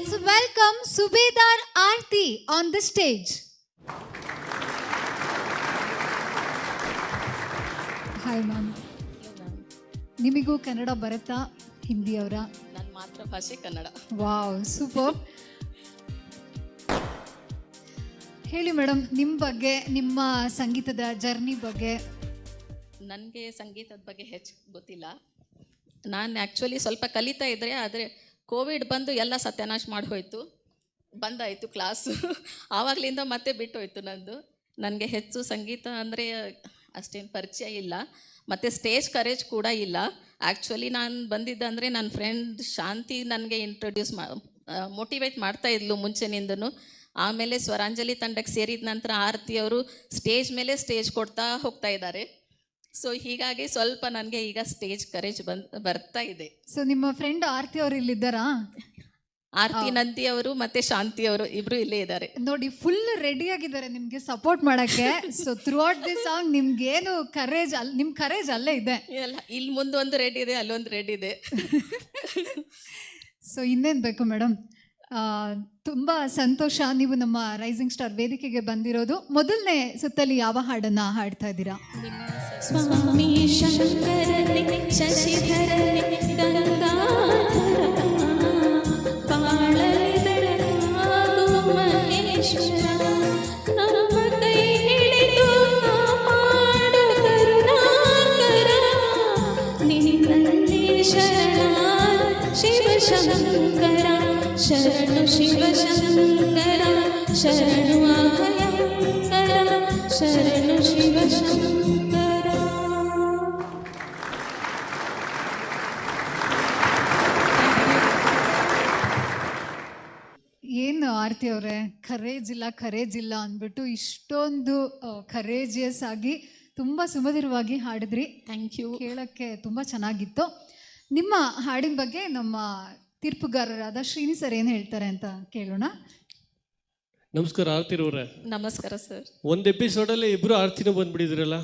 Let's welcome Subedar Aarti on the stage. Hi ma'am. ನಿಮಗೂ ಕನ್ನಡ ಬರುತ್ತಾ? ಹಿಂದಿಯವರ? ನನ್ನ ಮಾತೃಭಾಷೆ ಕನ್ನಡ. Wow, super. ಹೇಳಿ ಮೇಡಮ್, ನಿಮ್ಮ ಬಗ್ಗೆ, ನಿಮ್ಮ ಸಂಗೀತದ ಜರ್ನಿ ಬಗ್ಗೆ. ನನಗೆ ಸಂಗೀತದ ಬಗ್ಗೆ ಹೆಚ್ಚು ಗೊತ್ತಿಲ್ಲ. ನಾನು ಆ್ಯಕ್ಚುಲಿ ಸ್ವಲ್ಪ ಕಲಿತಾ ಇದ್ದರೆ, ಆದರೆ ಕೋವಿಡ್ ಬಂದು ಎಲ್ಲ ಸತ್ಯನಾಶ ಮಾಡಿ ಹೋಯಿತು, ಬಂದಾಯಿತು ಕ್ಲಾಸು. ಆವಾಗಲಿಂದ ಮತ್ತೆ ಬಿಟ್ಟು ಹೋಯಿತು ನಂದು. ನನಗೆ ಹೆಚ್ಚು ಸಂಗೀತ ಅಂದರೆ ಅಷ್ಟೇನು ಪರಿಚಯ ಇಲ್ಲ, ಮತ್ತು ಸ್ಟೇಜ್ ಕರೇಜ್ ಕೂಡ ಇಲ್ಲ. ಆ್ಯಕ್ಚುಲಿ ನಾನು ಬಂದಿದ್ದಂದರೆ ನನ್ನ ಫ್ರೆಂಡ್ ಶಾಂತಿ ನನಗೆ ಇಂಟ್ರೊಡ್ಯೂಸ್ ಮೋಟಿವೇಟ್ ಮಾಡ್ತಾಯಿದ್ಲು ಮುಂಚೆನಿಂದನೂ. ಆಮೇಲೆ ಸ್ವರಾಂಜಲಿ ತಂಡಕ್ಕೆ ಸೇರಿದ ನಂತರ ಆರತಿಯವರು ಸ್ಟೇಜ್ ಮೇಲೆ ಸ್ಟೇಜ್ ಕೊಡ್ತಾ ಹೋಗ್ತಾ ಇದ್ದಾರೆ. ಸೊ ಹೀಗಾಗಿ ಸ್ವಲ್ಪ ನನಗೆ ಈಗ ಸ್ಟೇಜ್ ಕರೇಜ್ ಬರ್ತಾ ಇದೆ. ಸೊ ನಿಮ್ಮ ಫ್ರೆಂಡ್ ಆರತಿ ಅವರು ಇಲ್ಲಿದ್ದಾರಾ? ಆರತಿ ನಂದಿ ಅವರು ಮತ್ತೆ ಶಾಂತಿ ಅವರು ಇಬ್ರು ಇಲ್ಲೇ ಇದ್ದಾರೆ ನೋಡಿ, ಫುಲ್ ರೆಡಿ ಆಗಿದ್ದಾರೆ ನಿಮ್ಗೆ ಸಪೋರ್ಟ್ ಮಾಡಕ್ಕೆ. So through out the song ನಿಮ್ಗೇನು ಕರೇಜ್, ನಿಮ್ ಕರೇಜ್ ಅಲ್ಲೇ ಇದೆ. ಎಲ್ಲ ಇಲ್ಲಿ ಮುಂದೊಂದು ರೆಡಿ ಇದೆ, ಅಲ್ಲೊಂದು ರೆಡಿ ಇದೆ. ಸೊ ಇನ್ನೇನು ಬೇಕು ಮೇಡಮ್? ತುಂಬ ಸಂತೋಷ, ನೀವು ನಮ್ಮ ರೈಸಿಂಗ್ ಸ್ಟಾರ್ ವೇದಿಕೆಗೆ ಬಂದಿರೋದು. ಮೊದಲನೇ ಸುತ್ತಲ್ಲಿ ಯಾವ ಹಾಡನ್ನ ಹಾಡ್ತಾ ಇದ್ದೀರಾ? ಸ್ವಾಮಿ ಶಂಕರನೆ ಶಶಿಧರನೆ ಗಂಗಾಧರ ಬಾಳಲಿದಳಾಗು ಮಹೇಶ್ವರ, ನಮ್ಮ ಕೈ ಹಿಡಿದು ಮಾಡು ಕರುಣಾಕರ, ನಿನ್ನಲ್ಲಿ ಶರಣ ಶಿವಶಂಕರ, ಶರಣು ಶಿವಶಂಕರ, ಶರಣು ಅಭಯಂಕರ, ಶರಣು ಶಿವಶಂಕರ. ಏನು ಆರತಿ ಅವರೇ, ಕರೇಜ್ ಇಲ್ಲ ಅಂದ್ಬಿಟ್ಟು ಇಷ್ಟೊಂದು ಕರೇಜಿಯಸ್ ಆಗಿ ತುಂಬ ಸುಮಧುರವಾಗಿ ಹಾಡಿದ್ರಿ. Thank you. ಕೇಳೋಕ್ಕೆ ತುಂಬ ಚೆನ್ನಾಗಿತ್ತು. ನಿಮ್ಮ ಹಾಡಿನ ಬಗ್ಗೆ ನಮ್ಮ ತೀರ್ಪುಗಾರರಾದ ಶ್ರೀನಿ ಸರ್ ಏನು ಹೇಳ್ತಾರೆ ಅಂತ ಕೇಳೋಣ. ನಮಸ್ಕಾರ ಆರ್ತಿರವ್ರೆ. ನಮಸ್ಕಾರ ಸರ್. ಒಂದು ಎಪಿಸೋಡಲ್ಲಿ ಇಬ್ಬರು ಆರ್ತಿನೂ ಬಂದ್ಬಿಟ್ಟಿದ್ರಲ್ಲ.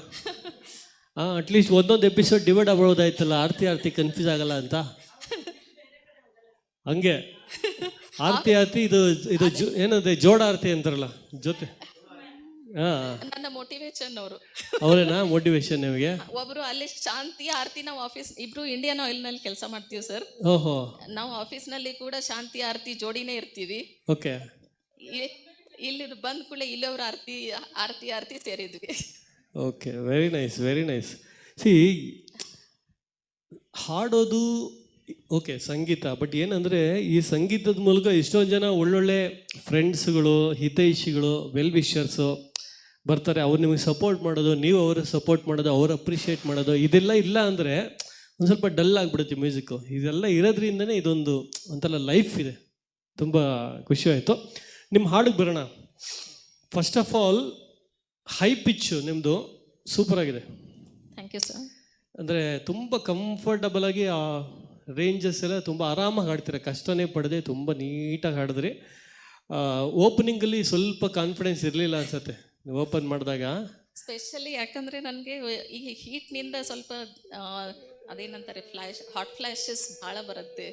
ಅಟ್ಲೀಸ್ಟ್ ಒಂದೊಂದು ಎಪಿಸೋಡ್ ಡಿವೈಡ್ ಆಗ್ಬೋದಾಯ್ತಲ್ಲ, ಆರ್ತಿ ಕನ್ಫ್ಯೂಸ್ ಆಗಲ್ಲ ಅಂತ. ಹಂಗೆ ಆರ್ತಿ ಇದು ಇದು ಏನಂದ್ರೆ ಜೋಡ ಆರ್ತಿ ಅಂತಾರಲ್ಲ ಜೊತೆ. ನನ್ನ ಮೋಟಿವೇಶನ್ ಅವರು. ಅವರೇನಾ ಮೋಟಿವೇಶನ್ ನಿಮಗೆ? ಒಬ್ರು ಅಲ್ಲಿ ಶಾಂತಿ ಆರತಿ, ನಾವು ಆಫೀಸ್ ಇಬ್ರು ಇಂಡಿಯನ್ ಆಯಿಲ್ ನಲ್ಲಿ ಕೆಲಸ ಮಾಡ್ತೀವಿ ಸರ್. ಓಹೋ. ನಾವು ಆಫೀಸ್ ನಲ್ಲಿ ಕೂಡ ಶಾಂತಿ ಆರತಿ ಜೋಡಿನೇ ಇರ್ತೀವಿ. ಓಕೆ. ಇಲ್ಲಿ ಬಂದ ಕೂಡಲೇ ಇಲ್ಲವ್ರು ಆರತಿ ಸೇರಿದ್ವಿ. Okay, very nice. ಸಿ, ಹಾಡೋದು ಓಕೆ ಸಂಗೀತ, ಬಟ್ ಏನಂದರೆ ಈ ಸಂಗೀತದ ಮೂಲಕ ಎಷ್ಟೊಂದು ಜನ ಒಳ್ಳೊಳ್ಳೆ ಫ್ರೆಂಡ್ಸ್ಗಳು, ಹಿತೈಷಿಗಳು, ವೆಲ್ ವಿಷರ್ಸು ಬರ್ತಾರೆ. ಅವ್ರು ನಿಮಗೆ ಸಪೋರ್ಟ್ ಮಾಡೋದು, ನೀವು ಅವ್ರಿಗೆ ಸಪೋರ್ಟ್ ಮಾಡೋದು, ಅವ್ರು ಅಪ್ರಿಷಿಯೇಟ್ ಮಾಡೋದು, ಇದೆಲ್ಲ ಇಲ್ಲ ಅಂದರೆ ಒಂದು ಸ್ವಲ್ಪ ಡಲ್ ಆಗಿಬಿಡುತ್ತೆ ಮ್ಯೂಸಿಕ್ಕು. ಇದೆಲ್ಲ ಇರೋದ್ರಿಂದನೇ ಇದೊಂದು ಒಂಥರ ಲೈಫ್ ಇದೆ. ತುಂಬ ಖುಷಿ ಆಯಿತು. ನಿಮ್ಮ ಹಾಡಿಗೆ ಬರೋಣ. First of all high pitch ನಿಮ್ಮದು ಸೂಪರಾಗಿದೆ. Thank you sir. ಅಂದರೆ ತುಂಬ ಕಂಫರ್ಟಬಲ್ ಆಗಿ ಆ ರೇಂಜಸ್ ಎಲ್ಲ ತುಂಬ ಆರಾಮಾಗಿ ಹಾಡ್ತೀರ, ಕಷ್ಟನೇ ಪಡೆದೆ ತುಂಬ ನೀಟಾಗಿ ಹಾಡಿದ್ರಿ. ಓಪನಿಂಗಲ್ಲಿ ಸ್ವಲ್ಪ ಕಾನ್ಫಿಡೆನ್ಸ್ ಇರಲಿಲ್ಲ ಅನ್ಸುತ್ತೆ ನೀವು ಓಪನ್ ಮಾಡಿದಾಗ, ಸ್ಪೆಷಲಿ ಯಾಕಂದರೆ ನನಗೆ ಈ ಹೀಟ್ನಿಂದ ಸ್ವಲ್ಪ ಅದೇನಂತಾರೆ ಹಾಟ್ ಫ್ಲಾಶಸ್ ಭಾಳ ಬರುತ್ತೆ,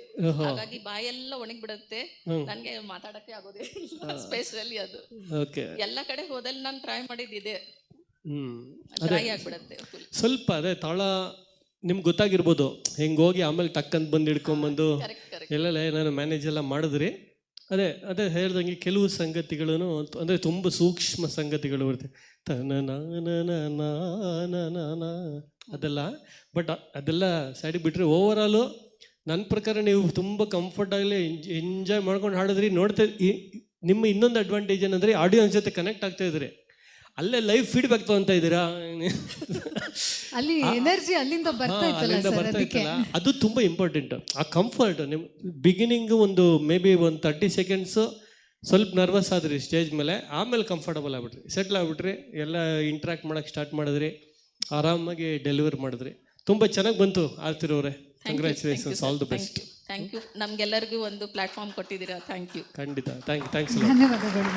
ಹಾಗಾಗಿ ಬಾಯೆಲ್ಲ ಒಣಗಿಬಿಡುತ್ತೆ, ನನಗೆ ಮಾತಾಡೋಕ್ಕೆ ಆಗೋದೇ ಇಲ್ಲ. ಸ್ಪೆಷಲಿ ಅದು ಎಲ್ಲ ಕಡೆ ಹೋದಲ್ಲಿ ನಾನು ಟ್ರೈ ಮಾಡಿದ್ದಿದೆ, ಡ್ರೈ ಆಗಿಬಿಡುತ್ತೆ ಸ್ವಲ್ಪ. ಅದೇ ತಾಳ ನಿಮ್ಗೆ ಗೊತ್ತಾಗಿರ್ಬೋದು, ಹೆಂಗೆ ಹೋಗಿ ಆಮೇಲೆ ಟಕ್ಕಂತ ಬಂದು ಹಿಡ್ಕೊಂಬಂದು ಎಲ್ಲ ನಾನು ಮ್ಯಾನೇಜ್ ಎಲ್ಲ ಮಾಡಿದ್ರಿ. ಅದೇ ಹೇಳ್ದಂಗೆ ಕೆಲವು ಸಂಗತಿಗಳು ಅಂದರೆ ತುಂಬ ಸೂಕ್ಷ್ಮ ಸಂಗತಿಗಳು ಬರುತ್ತೆ, ಅದೆಲ್ಲ. ಬಟ್ ಅದೆಲ್ಲ ಸೈಡಿಗೆ ಬಿಟ್ಟರೆ ಓವರಾಲು ನನ್ನ ಪ್ರಕಾರ ನೀವು ತುಂಬ ಕಂಫರ್ಟಾಗಲಿ ಎಂಜಾಯ್ ಮಾಡ್ಕೊಂಡು ಹಾಡಿದ್ರಿ. ನೋಡ್ತಾ ನಿಮ್ಮ ಇನ್ನೊಂದು ಅಡ್ವಾಂಟೇಜ್ ಏನಂದರೆ ಆಡಿಯನ್ಸ್ ಜೊತೆ ಕನೆಕ್ಟ್ ಆಗ್ತಾ ಇದ್ರಿ, ಅಲ್ಲೇ ಲೈವ್ ಫೀಡ್ಬ್ಯಾಕ್ ತೊಗೊತಾ ಇದ್ದೀರಾ, ಅಲ್ಲಿ ಎನರ್ಜಿ ಅಲ್ಲಿಂದ ಬರ್ತಾ ಇತ್ತಲ್ಲ, ಅದು ತುಂಬ ಇಂಪಾರ್ಟೆಂಟ್. ಆ ಕಂಫರ್ಟ್ ನಿಮ್ಮ ಬಿಗಿನಿಂಗು ಒಂದು ಮೇ ಬಿ ಒಂದು 30 ಸೆಕೆಂಡ್ಸು ಸ್ವಲ್ಪ ನರ್ವಸ್ ಆದ್ರಿ ಸ್ಟೇಜ್ ಮೇಲೆ, ಆಮೇಲೆ ಕಂಫರ್ಟಬಲ್ ಆಗ್ಬಿಟ್ರಿ, ಸೆಟ್ಲ್ ಆಗ್ಬಿಟ್ರಿ, ಎಲ್ಲ ಇಂಟ್ರ್ಯಾಕ್ಟ್ ಮಾಡೋಕ್ಕೆ ಸ್ಟಾರ್ಟ್ ಮಾಡಿದ್ರಿ, ಆರಾಮಾಗಿ ಡೆಲಿವರ್ ಮಾಡಿದ್ರಿ. ತುಂಬ ಚೆನ್ನಾಗಿ ಬಂತು ಆರ್ತಿರವ್ರೆ. Congratulations, all the best. Thank you. ನಮ್ಗೆಲ್ಲರಿಗೂ ಒಂದು ಪ್ಲಾಟ್ಫಾರ್ಮ್ ಕೊಟ್ಟಿದ್ದೀರಾ. Thank you. ಖಂಡಿತ. ಥ್ಯಾಂಕ್ಸ್. ಧನ್ಯವಾದಗಳು.